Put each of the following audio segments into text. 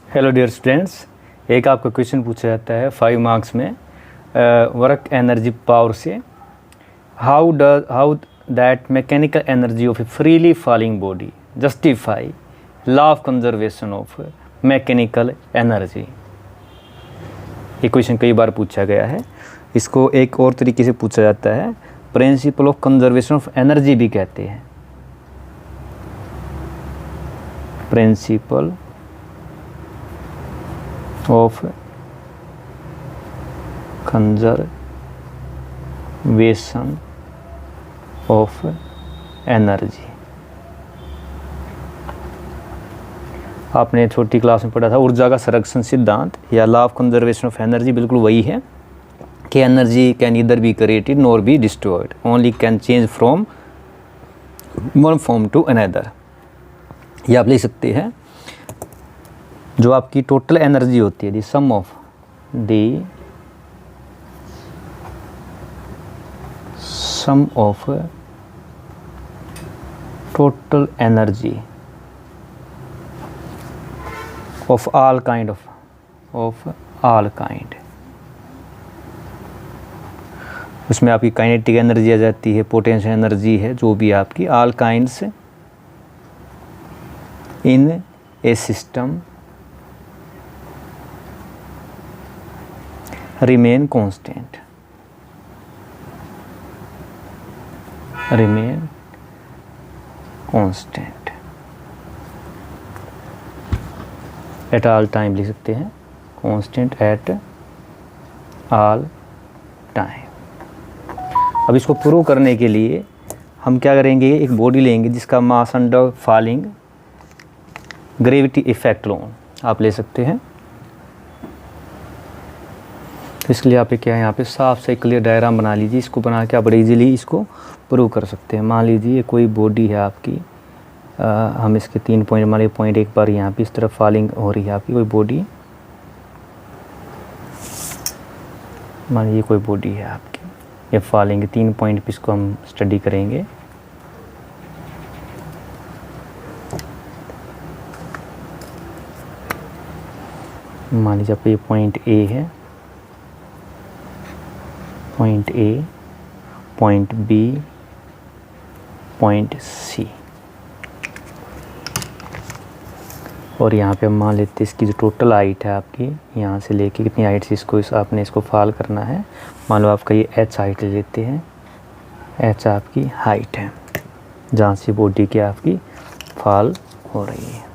Hello dear students, एक आपका question पूछा जाता है 5 मार्क्स में वर्क एनर्जी पावर से। How that mechanical energy of A freely falling body justify law of conservation of mechanical energy. ये क्वेश्चन कई बार पूछा गया है। इसको एक और तरीके से पूछा जाता है, principle of conservation of energy भी कहते हैं। Principle of conservation of energy. आपने छोटी क्लास में पढ़ा था ऊर्जा का संरक्षण सिद्धांत या law of conservation of energy. बिल्कुल वही है कि energy can either be created nor be destroyed, only can change from one form to another. ये आप लिख सकते हैं, जो आपकी टोटल एनर्जी होती है, the sum of total energy of all kind उसमें आपकी काइनेटिक एनर्जी आ जाती है, पोटेंशियल एनर्जी है, जो भी आपकी all kinds in A system remain constant at all time लिख सकते हैं, constant at all time। अब इसको प्रूव करने के लिए हम क्या करेंगे, एक बॉडी लेंगे जिसका mass under falling gravity effect law आप ले सकते हैं। तो इसके लिए आप क्या है, यहाँ पे साफ से क्लियर डायग्राम बना लीजिए। इसको बना के आप बड़े इजीली इसको प्रूव कर सकते हैं। मान लीजिए कोई बॉडी है आपकी, हम इसके 3 पॉइंट, मान लीजिए पॉइंट एक बार यहाँ पे इस तरफ फॉलिंग हो रही है आपकी कोई बॉडी। मान लीजिए कोई बॉडी है आपकी, ये फॉलिंग 3 पॉइंट पे इसको हम स्टडी करेंगे। मान लीजिए आपका ये पॉइंट ए है, point A, point B, point C, और यहाँ पे हम मान लेते हैं इसकी जो टोटल हाइट है आपकी, यहाँ से लेके कितनी हाइट से आपने इसको फॉल करना है। मान लो आपका ये एच हाइट ले लेते हैं, एच आपकी हाइट है जहाँ से बॉडी की आपकी फॉल हो रही है।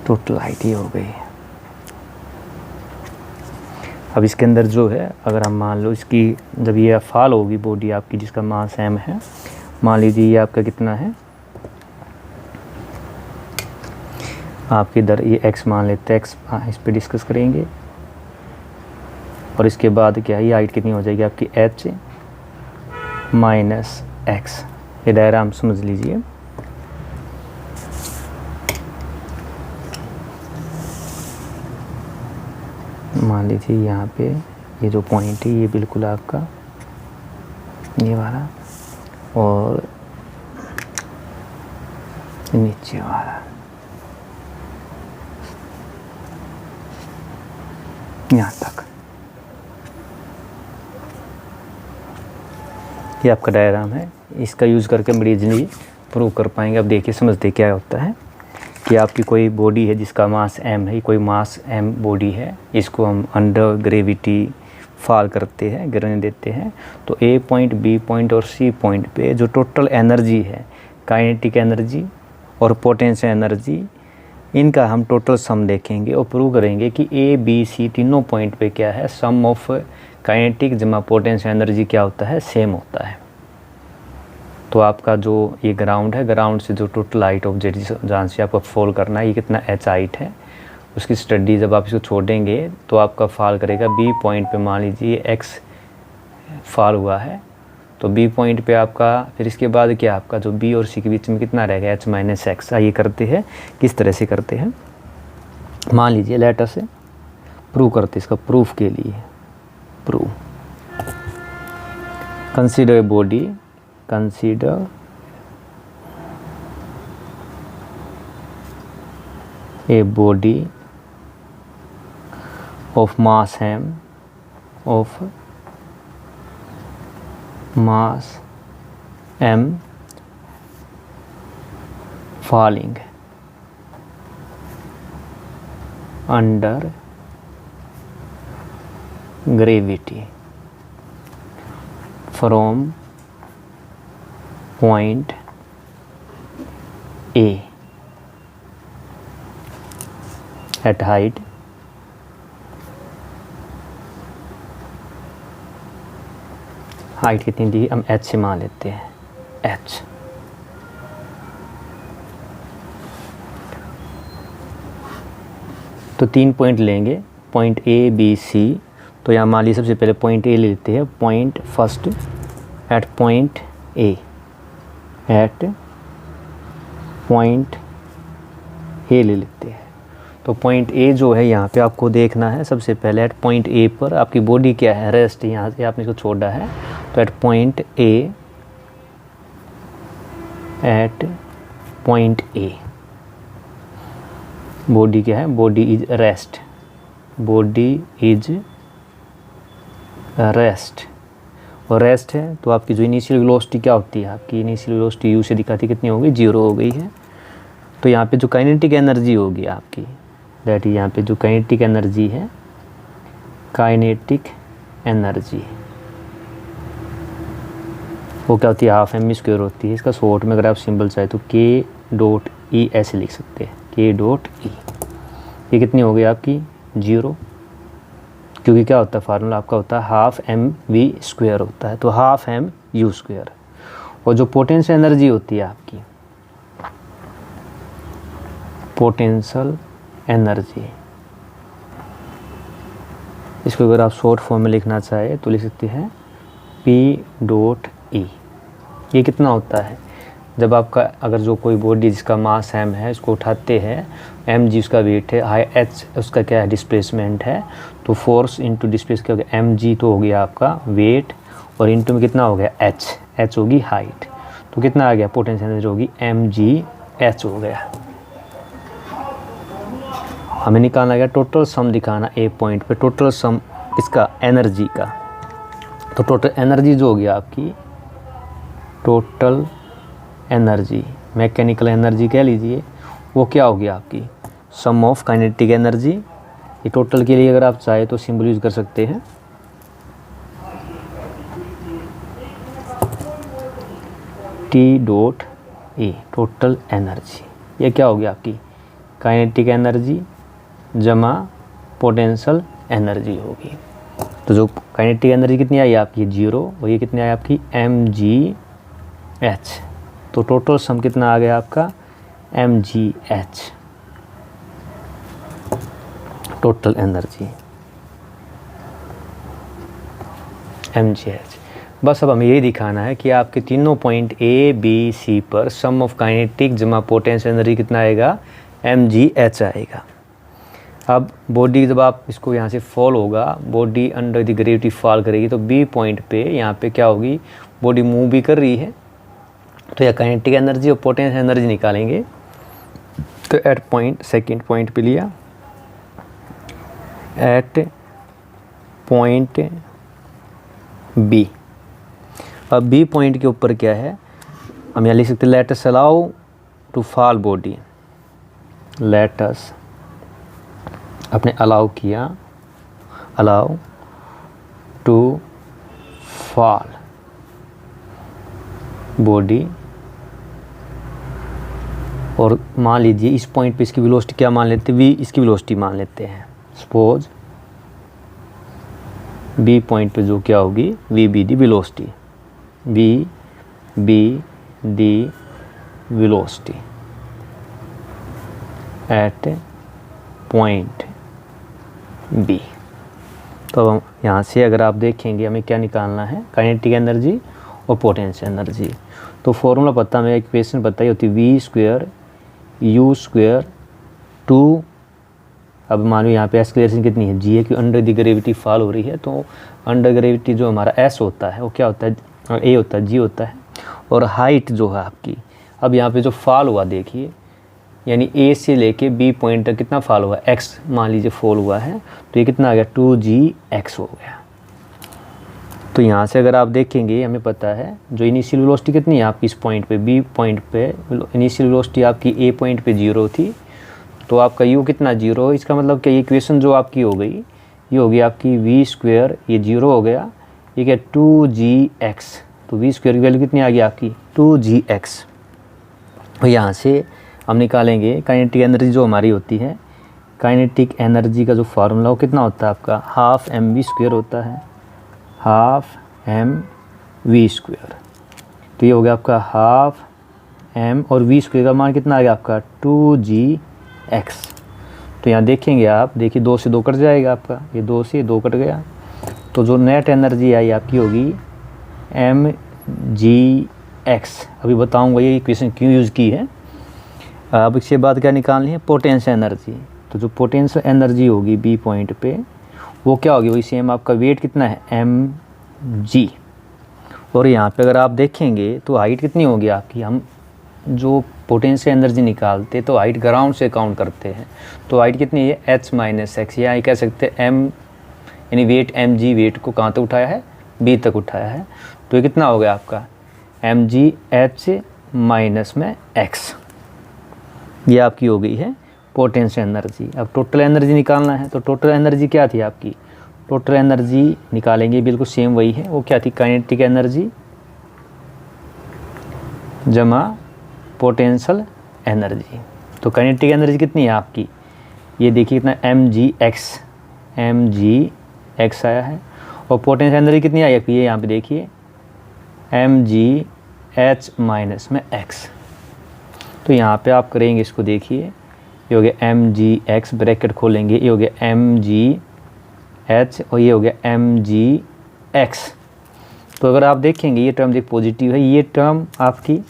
टोटल हाइट ये हो गई है। अब इसके अंदर जो है, अगर हम मान लो इसकी जब ये फॉल होगी बॉडी आपकी जिसका मास m है, मान लीजिए ये आपका कितना है, आपकी इधर ये x मान लेते हैं, x इस पे डिस्कस करेंगे। और इसके बाद क्या है, ये हाइट कितनी हो जाएगी आपकी h माइनस x। ये डायग्राम समझ लीजिए। मान लीजिए यहाँ पे ये जो पॉइंट है ये बिल्कुल आपका ये वाला, और नीचे वाला यहाँ तक। ये आपका डायग्राम है, इसका यूज़ करके हम इजीली प्रूव कर पाएंगे। अब देखिए समझते क्या होता है कि आपकी कोई बॉडी है जिसका मास m है, कोई मास m बॉडी है, इसको हम अंडर ग्रेविटी फॉल करते हैं, गिरने देते हैं। तो A पॉइंट, B पॉइंट और C पॉइंट पे जो टोटल एनर्जी है, काइनेटिक एनर्जी और पोटेंशियल एनर्जी, इनका हम टोटल सम देखेंगे और प्रूव करेंगे कि A, B, C तीनों पॉइंट पे क्या है, सम ऑफ काइनेटिक जमा पोटेंशियल एनर्जी क्या होता है, सेम होता है। तो आपका जो ये ग्राउंड है, ग्राउंड से जो टोटल हाइट ऑब्जेक्ट जहाँ से आपको फॉल करना है, ये कितना h हाइट है, उसकी स्टडी जब आप इसको छोड़ेंगे तो आपका फॉल करेगा B पॉइंट पे। मान लीजिए x फॉल हुआ है तो B पॉइंट पे आपका, फिर इसके बाद क्या आपका जो B और C के बीच में कितना रहेगा, h माइनस x। ये करते हैं, किस तरह से करते हैं, मान लीजिए लेटर से प्रूव करते, इसका प्रूफ के लिए prove. Consider body, consider a body of mass m falling under gravity from point A at height कितनी दी हम h से मान लेते हैं h। तो 3 पॉइंट लेंगे, पॉइंट ए बी सी। तो यहाँ मान लीजिए सबसे पहले पॉइंट ए ले लेते हैं, point first at point A, ले लेते हैं। तो पॉइंट ए जो है यहाँ पे आपको देखना है सबसे पहले एट पॉइंट ए पर आपकी बॉडी क्या है, रेस्ट, यहाँ से आपने इसको छोड़ा है। तो एट पॉइंट ए बॉडी क्या है, बॉडी इज रेस्ट, और रेस्ट है। तो आपकी जो इनिशियल वेलोसिटी क्या होती है, आपकी इनिशियल वेलोसिटी यू से दिखाती कितनी हो गई, 0 हो गई है। तो यहाँ पे जो काइनेटिक एनर्जी होगी आपकी, दैट यहाँ पे जो काइनेटिक एनर्जी है, काइनेटिक एनर्जी वो क्या होती है, हाफ एम स्क्वायर होती है। इसका शॉर्ट में अगर आप सिंबल चाहे तो k.E ऐसे लिख सकते हैं, k.E। ये कितनी हो गई आपकी 0, क्योंकि क्या होता है फार्मूला आपका होता है हाफ एम वी स्क्वायर होता है, तो हाफ एम यू स्क्वायर। और जो पोटेंशियल एनर्जी होती है आपकी, पोटेंशियल एनर्जी, इसको अगर आप शॉर्ट फॉर्म में लिखना चाहे तो लिख सकते हैं P.E। ये कितना होता है, जब आपका अगर जो कोई बॉडी जिसका मास m है इसको उठाते हैं, mg उसका वेट है, हाई h उसका क्या है, डिस्प्लेसमेंट है। तो फोर्स इंटू डिस्प्लेस क्या हो गया, mg तो हो गया आपका वेट, और इंटू में कितना हो गया h होगी हाइट। तो कितना आ गया, पोटेंशियल एनर्जी होगी mgh हो गया। हमें निकालना गया टोटल सम, दिखाना ए पॉइंट पे टोटल सम इसका एनर्जी का। तो टोटल एनर्जी जो हो गया आपकी, टोटल एनर्जी, मैकेनिकल एनर्जी कह लीजिए, वो क्या हो गया आपकी सम ऑफ काइनेटिक एनर्जी। ये टोटल के लिए अगर आप चाहे तो सिंबल यूज कर सकते हैं, T.E टोटल एनर्जी। ये क्या हो गया आपकी काइनेटिक एनर्जी जमा पोटेंशियल एनर्जी होगी। तो जो काइनेटिक एनर्जी कितनी आई आपकी 0, और ये कितनी आई आपकी mgh। तो टोटल सम कितना आ गया आपका mgh, टोटल एनर्जी mgh। बस अब हमें यही दिखाना है कि आपके तीनों पॉइंट ए बी सी पर सम ऑफ काइनेटिक जमा पोटेंशियल एनर्जी कितना आएगा, mgh आएगा। अब बॉडी जब आप इसको यहाँ से फॉल होगा, body under the gravity fall करेगी, तो बी पॉइंट पे यहाँ पे क्या होगी, बॉडी मूव भी कर रही है। तो यह काइनेटिक एनर्जी और पोटेंशियल एनर्जी निकालेंगे। तो एट पॉइंट, सेकेंड पॉइंट पे लिया, एट पॉइंट बी। अब बी पॉइंट के ऊपर क्या है, हम यहाँ लिख सकते हैं let us allow to fall body, let us आपने अलाउ किया, अलाउ टू फॉल बॉडी, और मान लीजिए इस पॉइंट पे इसकी वेलोसिटी क्या मान लेते हैं, v इसकी वेलोसिटी मान लेते हैं। सपोज b पॉइंट पे जो क्या होगी, v be the velocity, v be the velocity at point b। तो हम यहाँ से अगर आप देखेंगे हमें क्या निकालना है, काइनेटिक एनर्जी और पोटेंशियल एनर्जी। तो फॉर्मूला पता, हमें इक्वेशन पता ही होती है, v स्क्वायर u स्क्वायर 2। अब मान लो यहाँ पे एक्सेलरेशन कितनी है, g है, कि अंडर द ग्रेविटी फॉल हो रही है। तो अंडर ग्रेविटी जो हमारा s होता है वो क्या होता है, a होता है, g होता है। और हाइट जो है आपकी, अब यहाँ पे जो फॉल हुआ देखिए, यानी ए से लेके बी पॉइंट तक कितना फॉल हुआ, एक्स मान लीजिए फॉल हुआ है, तो ये कितना आ गया 2gx हो गया। तो यहाँ से अगर आप देखेंगे हमें पता है जो इनिशियल वेलोसिटी कितनी है आपकी इस पॉइंट पे, बी पॉइंट पे इनिशियल वेलोसिटी आपकी ए पॉइंट पे 0 थी, तो आपका यू कितना 0, इसका मतलब क्या, ये इक्वेशन जो आपकी हो गई ये होगी आपकी v², ये 0 हो गया, ये क्या 2gx, तो v² की वैल्यू कितनी आ गई आपकी 2gx। और यहाँ से हम निकालेंगे काइनेटिक एनर्जी जो हमारी होती है, काइनेटिक एनर्जी का जो फार्मूला वो कितना होता है आपका 12mv² होता है, 12mv²। तो ये हो गया आपका 12m और v² का मान कितना आ गया आपका 2gx। तो यहाँ देखेंगे आप, देखिए 2 से 2 कट जाएगा आपका, ये 2 से 2 कट गया, तो जो नेट एनर्जी आई आपकी होगी mgx। अभी बताऊँगा ये इक्वेशन क्यों यूज़ की है। अब इसके बाद क्या निकालनी है, पोटेंशियल एनर्जी। तो जो पोटेंशियल एनर्जी होगी बी पॉइंट पे वो क्या होगी, वही सेम आपका वेट कितना है mg। और यहाँ पे अगर आप देखेंगे तो हाइट कितनी होगी आपकी, हम जो पोटेंशियल एनर्जी निकालते तो हाइट ग्राउंड से काउंट करते हैं, तो हाइट कितनी है h-x, या कह सकते हैं m यानी वेट mg, वेट को कहाँ तक उठाया है b तक उठाया है, तो ये कितना हो गया आपका mg h माइनस में x। ये आपकी हो गई है पोटेंशियल एनर्जी। अब टोटल एनर्जी निकालना है, तो टोटल एनर्जी क्या थी आपकी, टोटल एनर्जी निकालेंगे बिल्कुल सेम वही है, वो क्या थी काइनेटिक एनर्जी जमा पोटेंशियल एनर्जी। तो काइनेटिक एनर्जी कितनी है आपकी, ये देखिए कितना mgx आया है, और पोटेंशियल एनर्जी कितनी आई आपकी, ये यहाँ पे देखिए mgh माइनस में x। तो यहाँ पे आप करेंगे इसको, देखिए ये हो गया mgx, ब्रैकेट खोलेंगे, ये हो गया mgh और ये हो गया mgx। तो अगर आप देखेंगे ये टर्म देख पॉजिटिव है, ये टर्म आपकी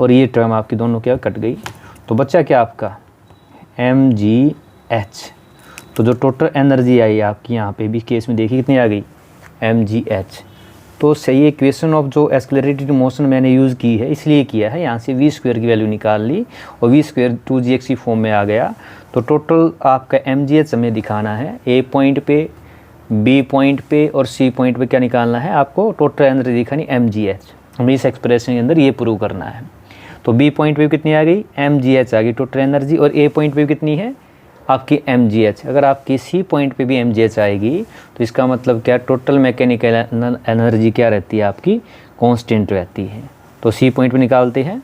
और ये टर्म आपकी दोनों क्या कट गई, तो बच्चा क्या आपका mgh। तो जो टोटल एनर्जी आई आपकी यहाँ पे भी केस में देखिए कितनी आ गई mgh। तो सही इक्वेशन ऑफ जो एक्सेलरेटेड मोशन मैंने यूज़ की है इसलिए किया है, यहाँ से v² की वैल्यू निकाल ली और v² 2gx की फॉर्म में आ गया। तो टोटल आपका mgh हमें दिखाना है, a पॉइंट पे, b पॉइंट पे और c पॉइंट पे क्या निकालना है आपको, टोटल एनर्जी दिखानी mgh। हमें इस एक्सप्रेशन के अंदर ये प्रूव करना है। तो b पॉइंट पे कितनी आ गई mgh आ गई टोटल एनर्जी, और a पॉइंट पे कितनी है आपकी mgh। अगर आपकी सी पॉइंट पे भी mgh आएगी तो इसका मतलब क्या, टोटल मैकेनिकल एनर्जी क्या रहती है आपकी, कांस्टेंट रहती है। तो सी पॉइंट पे निकालते हैं,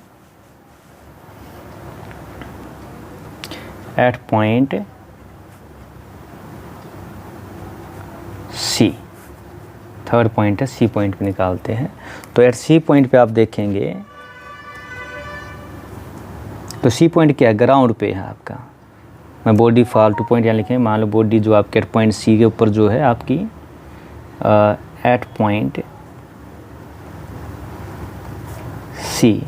at point C, third point है सी पॉइंट पे निकालते हैं। तो एट सी पॉइंट पे आप देखेंगे तो सी पॉइंट क्या है, ग्राउंड पे है आपका। मैं बॉडी फॉल टू पॉइंट यहाँ लिखें, मान लो बॉडी जो आपके एट पॉइंट सी के ऊपर जो है आपकी एट पॉइंट सी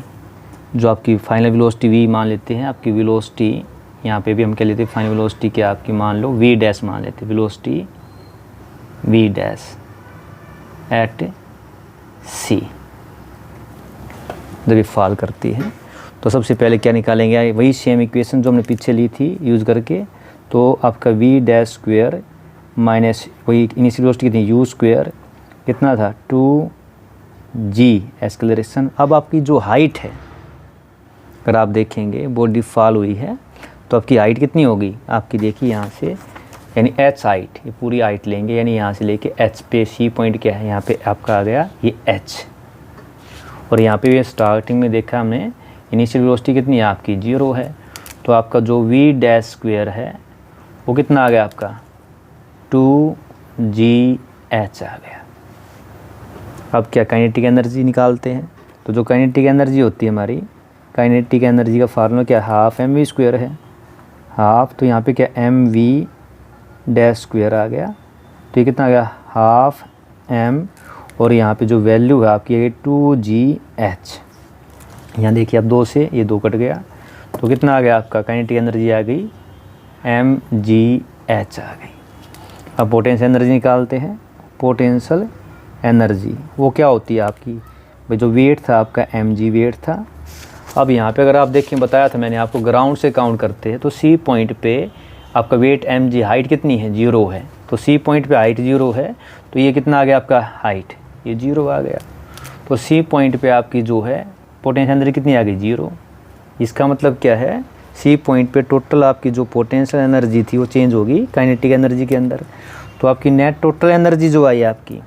जो आपकी फाइनल वेलोसिटी वी मान लेते हैं, आपकी वेलोसिटी यहाँ पे भी हम क्या लेते हैं, फाइनल वेलोसिटी क्या आपकी मान लो वी डैश मान लेते हैं, वेलोसिटी वी डैश एट सी जब ये फॉल करती है। तो सबसे पहले क्या निकालेंगे, वही सेम इक्वेशन जो हमने पीछे ली थी यूज़ करके। तो आपका v² माइनस वही इनिशियल वेलोसिटी कितनी u² कितना था 2g एक्सेलरेशन। अब आपकी जो हाइट है अगर आप देखेंगे बॉडी फॉल हुई है तो आपकी हाइट कितनी होगी आपकी, देखिए यहाँ से यानी h हाइट, ये पूरी हाइट लेंगे यानी यहाँ से लेके h पे, सी पॉइंट क्या है यहाँ पे आपका आ गया ये h। और यहाँ पे स्टार्टिंग में देखा हमने इनिशियल वेलोसिटी कितनी है आपकी 0 है, तो आपका जो v² है वो कितना आ गया आपका 2gh आ गया। अब क्या काइनेटिक एनर्जी निकालते हैं। तो जो काइनेटिक एनर्जी होती है हमारी, काइनेटिक एनर्जी का फार्मूला क्या, 12mv² है, हाफ, तो यहाँ पे क्या mv² आ गया, तो ये कितना आ गया 12m, और यहाँ पे जो वैल्यू है आपकी है 2gh। यहाँ देखिए अब 2 से ये 2 कट गया, तो कितना आ गया आपका काइनेटिक एनर्जी आ गई mgh आ गई। अब पोटेंशियल एनर्जी निकालते हैं। पोटेंशियल एनर्जी वो क्या होती है आपकी, भाई जो वेट था आपका mg वेट था, अब यहाँ पे अगर आप देखें, बताया था मैंने आपको, ग्राउंड से काउंट करते हैं तो सी पॉइंट पे आपका वेट mg, हाइट कितनी है 0 है, तो सी पॉइंट पे हाइट 0 है, तो ये कितना आ गया आपका हाइट, ये 0 आ गया। तो सी पॉइंट पे आपकी जो है पोटेंशियल एनर्जी कितनी आ गई 0। इसका मतलब क्या है, सी पॉइंट पे टोटल आपकी जो पोटेंशियल एनर्जी थी वो चेंज होगी काइनेटिक एनर्जी के अंदर। तो आपकी नेट टोटल एनर्जी जो आई, आपकी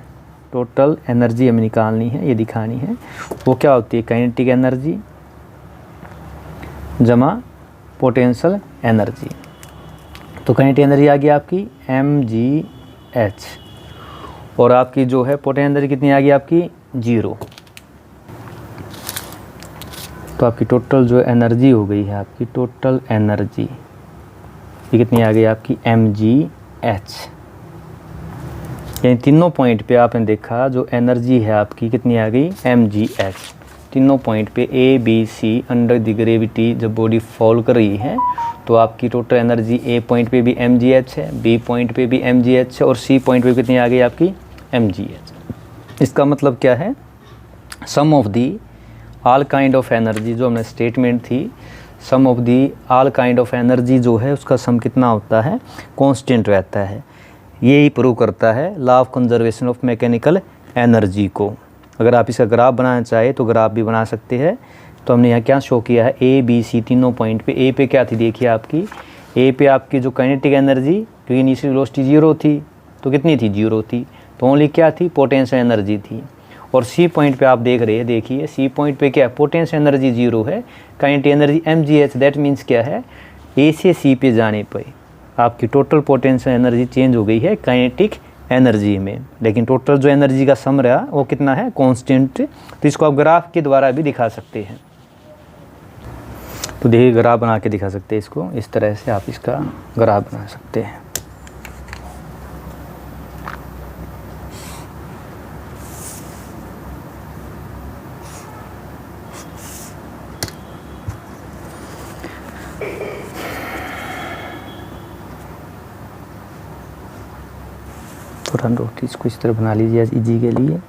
टोटल एनर्जी हमें निकालनी है, ये दिखानी है, वो क्या होती है काइनेटिक एनर्जी जमा पोटेंशियल एनर्जी। तो काइनेटिक एनर्जी आ गई आपकी mgh, और आपकी जो है पोटेंशियल एनर्जी कितनी आ गई आपकी 0। तो आपकी टोटल जो एनर्जी हो गई है, आपकी टोटल एनर्जी ये कितनी आ गई आपकी mgh। यानी तीनों पॉइंट पे आपने देखा जो एनर्जी है आपकी कितनी आ गई mgh। तीनों पॉइंट पे A B C under the gravity जब बॉडी फॉल कर रही है तो आपकी टोटल एनर्जी A पॉइंट पे भी mgh है, B पॉइंट पे भी mgh है, और C पॉइंट पे कितनी आ गई आपकी mgh। इसका मतलब क्या है, sum of the all kind of energy, जो हमने स्टेटमेंट थी, sum of the all kind of energy जो है उसका सम कितना होता है, कांस्टेंट रहता है। यही प्रूव करता है law of conservation of mechanical energy को। अगर आप इसका ग्राफ बनाना चाहे तो ग्राफ भी बना सकते हैं। तो हमने यहाँ क्या शो किया है, ए बी सी तीनों पॉइंट पे ए पे क्या थी, देखिए आपकी ए पे आपकी जो काइनेटिक एनर्जी, क्योंकि इनिशियल वेलोसिटी 0 थी तो कितनी थी 0 थी, तो ओनली क्या थी पोटेंशियल एनर्जी थी। और सी पॉइंट पे आप देख रहे हैं, देखिए सी पॉइंट पे क्या पोटेंशियल एनर्जी 0 है, kinetic energy mgh। That means क्या है, ए से सी पे जाने पर आपकी टोटल पोटेंशियल एनर्जी चेंज हो गई है काइनेटिक एनर्जी में, लेकिन टोटल जो एनर्जी का सम रहा वो कितना है कांस्टेंट। तो इसको आप ग्राफ के द्वारा भी दिखा सकते हैं। तो देखिए ग्राफ बना के दिखा सकते हैं इसको, इस तरह से आप इसका ग्राफ बना सकते हैं। थोड़ा नोट इसको इस तरह बना लीजिए इजी के लिए।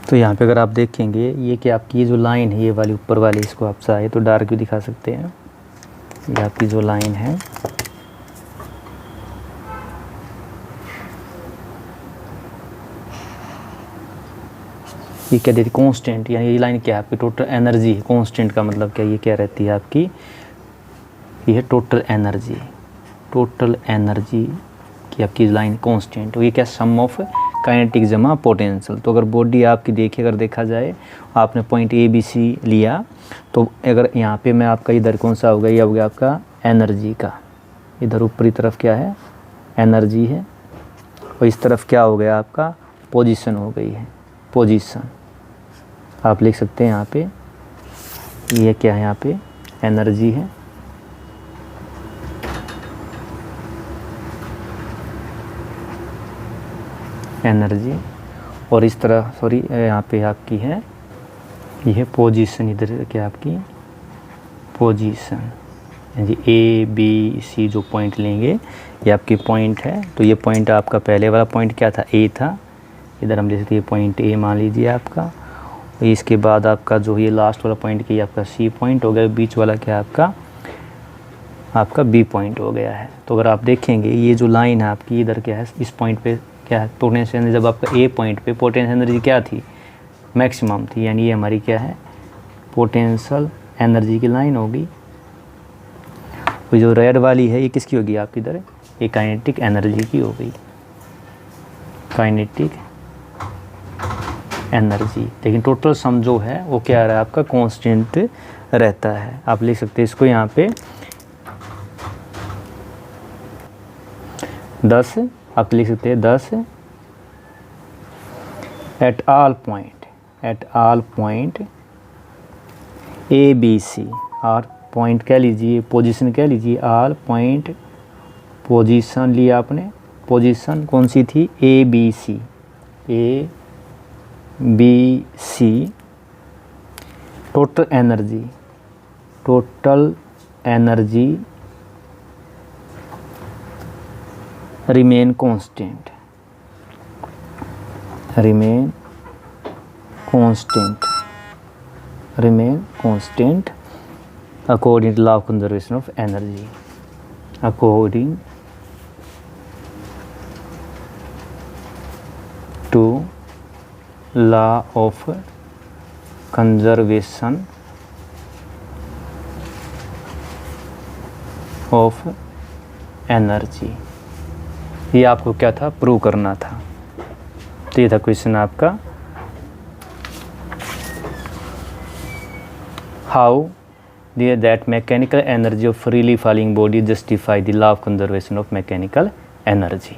तो यहाँ पे अगर आप देखेंगे ये कि आपकी ये जो लाइन है, ये वाली ऊपर वाली, इसको आप चाहे तो डार्क भी दिखा सकते हैं। ये आपकी जो लाइन है, ये क्या देती कांस्टेंट, यानी ये लाइन क्या है आपकी टोटल एनर्जी। कांस्टेंट का मतलब क्या, ये क्या रहती है आपकी, ये है टोटल एनर्जी। टोटल एनर्जी की आपकी लाइन कांस्टेंट, और ये क्या सम ऑफ काइनेटिक जमा पोटेंशियल। तो अगर बॉडी आपकी देखिए, अगर देखा जाए आपने पॉइंट ए बी सी लिया, तो अगर यहाँ पे मैं आपका इधर कौन सा हो गया, ये हो गया आपका एनर्जी का, इधर ऊपरी तरफ क्या है एनर्जी है, और इस तरफ क्या हो गया आपका पोजीशन हो गई है, पोजीशन आप लिख सकते हैं यहाँ पे। ये क्या है यहाँ पे एनर्जी है, एनर्जी, और इस तरह सॉरी यहाँ पे आपकी है ये है पोजीशन, इधर क्या आपकी पोजीशन, यानी ए बी सी जो पॉइंट लेंगे ये आपकी पॉइंट है। तो ये पॉइंट आपका पहले वाला पॉइंट क्या था ए था, इधर हम ले सकते ये पॉइंट ए मान लीजिए आपका। इसके बाद आपका जो ये लास्ट वाला पॉइंट क्या आपका सी पॉइंट हो गया, बीच वाला क्या आपका बी पॉइंट हो गया है। तो अगर आप देखेंगे ये जो लाइन है आपकी, इधर क्या है इस पॉइंट पे क्या है पोटेंशियल एनर्जी, जब आपका ए पॉइंट पे पोटेंशियल एनर्जी क्या थी मैक्सिमम थी, यानी ये हमारी क्या है पोटेंशियल एनर्जी की लाइन होगी। वो जो रेड वाली है ये किसकी होगी आपकी, इधर ये काइनेटिक एनर्जी की हो गई, काइनेटिक एनर्जी। लेकिन टोटल सम जो है वो क्या रहा है आपका कांस्टेंट रहता है। आप लिख सकते हैं इसको यहाँ पे 10, आप लिख सकते हैं 10 at all point A B C, और पॉइंट कह लीजिए, पोजीशन कह लीजिए, ऑल पॉइंट पोजीशन लिया आपने, पोजीशन कौन सी थी, A B C, total energy remain constant according to law of conservation of energy, according to law of conservation of energy। ये आपको क्या था, प्रूव करना था। तो ये था क्वेश्चन आपका, how that mechanical energy of freely falling body justify the law of conservation of mechanical energy।